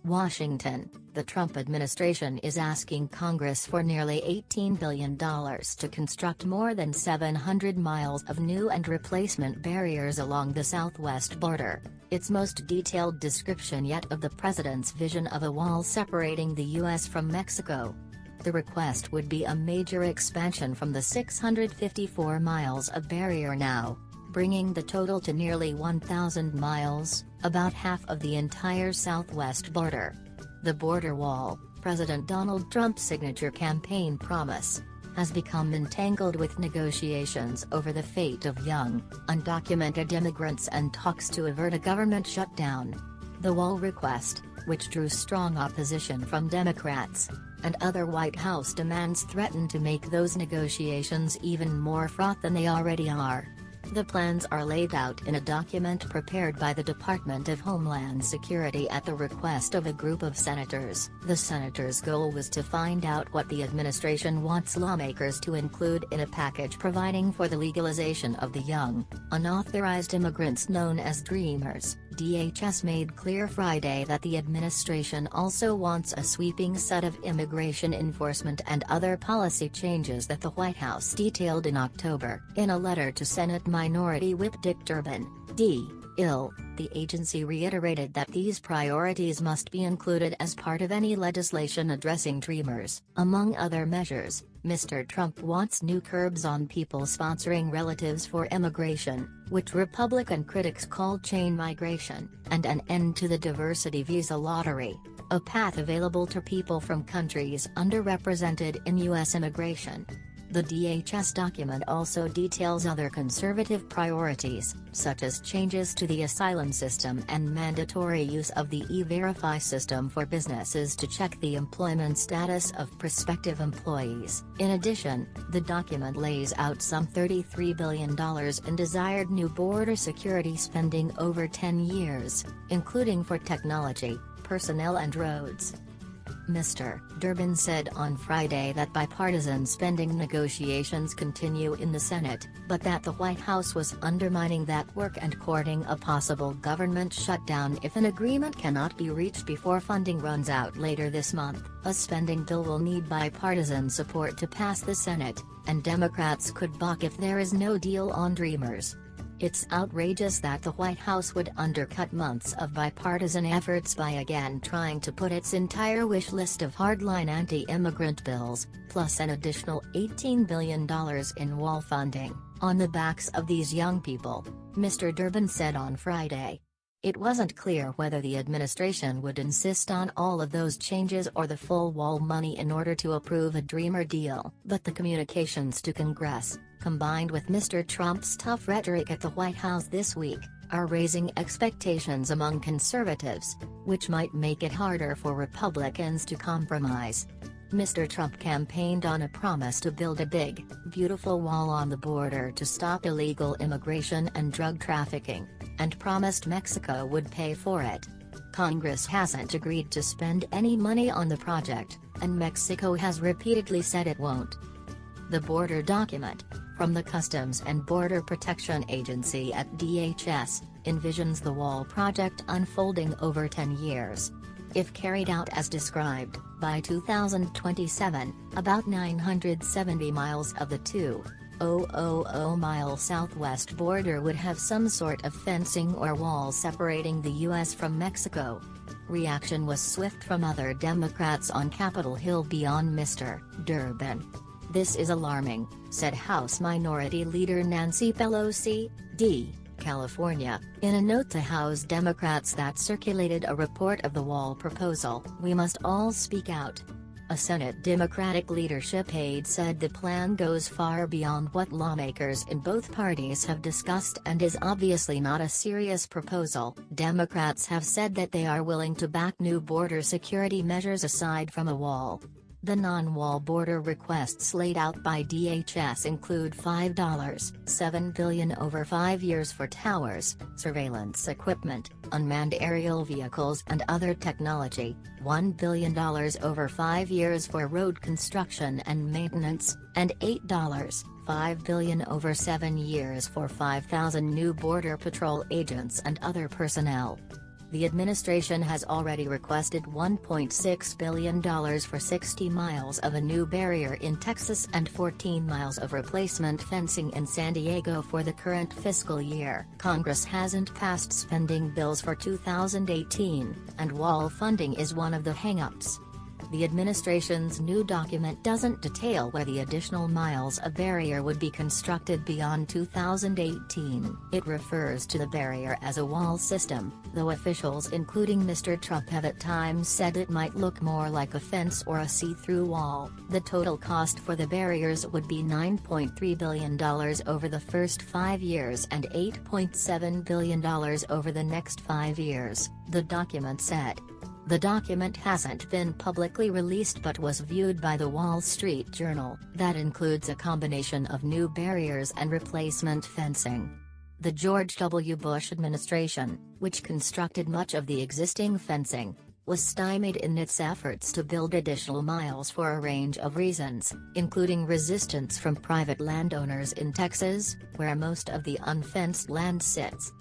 Washington, the Trump administration is asking Congress for nearly $18 billion to construct more than 700 miles of new and replacement barriers along the southwest border, its most detailed description yet of the president's vision of a wall separating the U.S. from Mexico. The request would be a major expansion from the 654 miles of barrier now, bringing the total to nearly 1,000 miles, about half of the entire southwest border. The border wall, President Donald Trump's signature campaign promise, has become entangled with negotiations over the fate of young, undocumented immigrants and talks to avert a government shutdown. The wall request, which drew strong opposition from Democrats and other White House demands, threaten to make those negotiations even more fraught than they already are. The plans are laid out in a document prepared by the Department of Homeland Security at the request of a group of senators. The senators' goal was to find out what the administration wants lawmakers to include in a package providing for the legalization of the young, unauthorized immigrants known as Dreamers. DHS made clear Friday that the administration also wants a sweeping set of immigration enforcement and other policy changes that the White House detailed in October. In a letter to Senate Minority Whip Dick Durbin, the agency reiterated that these priorities must be included as part of any legislation addressing Dreamers. Among other measures, Mr. Trump wants new curbs on people sponsoring relatives for immigration, which Republican critics call chain migration, and an end to the diversity visa lottery, a path available to people from countries underrepresented in U.S. immigration. The DHS document also details other conservative priorities, such as changes to the asylum system and mandatory use of the E-Verify system for businesses to check the employment status of prospective employees. In addition, the document lays out some $33 billion in desired new border security spending over 10 years, including for technology, personnel and roads. Mr. Durbin said on Friday that bipartisan spending negotiations continue in the Senate, but that the White House was undermining that work and courting a possible government shutdown if an agreement cannot be reached before funding runs out later this month. A spending bill will need bipartisan support to pass the Senate, and Democrats could balk if there is no deal on Dreamers. It's outrageous that the White House would undercut months of bipartisan efforts by again trying to put its entire wish list of hardline anti-immigrant bills, plus an additional $18 billion in wall funding, on the backs of these young people, Mr. Durbin said on Friday. It wasn't clear whether the administration would insist on all of those changes or the full wall money in order to approve a Dreamer deal. But the communications to Congress, combined with Mr. Trump's tough rhetoric at the White House this week, are raising expectations among conservatives, which might make it harder for Republicans to compromise. Mr. Trump campaigned on a promise to build a big, beautiful wall on the border to stop illegal immigration and drug trafficking, and promised Mexico would pay for it. Congress hasn't agreed to spend any money on the project, and Mexico has repeatedly said it won't. The border document, from the Customs and Border Protection Agency at DHS, envisions the wall project unfolding over 10 years. If carried out as described, by 2027, about 970 miles of the 2,000-mile southwest border would have some sort of fencing or wall separating the U.S. from Mexico. Reaction was swift from other Democrats on Capitol Hill beyond Mr. Durbin. "This is alarming," said House Minority Leader Nancy Pelosi, D. California, in a note to House Democrats that circulated a report of the wall proposal. "We must all speak out." A Senate Democratic leadership aide said the plan goes far beyond what lawmakers in both parties have discussed and is obviously not a serious proposal. Democrats have said that they are willing to back new border security measures aside from a wall. The non-wall border requests laid out by DHS include $5.7 billion over 5 years for towers, surveillance equipment, unmanned aerial vehicles and other technology, $1 billion over 5 years for road construction and maintenance, and $8.5 billion over 7 years for 5,000 new Border Patrol agents and other personnel. The administration has already requested $1.6 billion for 60 miles of a new barrier in Texas and 14 miles of replacement fencing in San Diego for the current fiscal year. Congress hasn't passed spending bills for 2018, and wall funding is one of the hang-ups. The administration's new document doesn't detail where the additional miles of barrier would be constructed beyond 2018. It refers to the barrier as a wall system, though officials including Mr. Trump have at times said it might look more like a fence or a see-through wall. The total cost for the barriers would be $9.3 billion over the first 5 years and $8.7 billion over the next 5 years, the document said. The document hasn't been publicly released but was viewed by the Wall Street Journal. That includes a combination of new barriers and replacement fencing. The George W. Bush administration, which constructed much of the existing fencing, was stymied in its efforts to build additional miles for a range of reasons, including resistance from private landowners in Texas, where most of the unfenced land sits,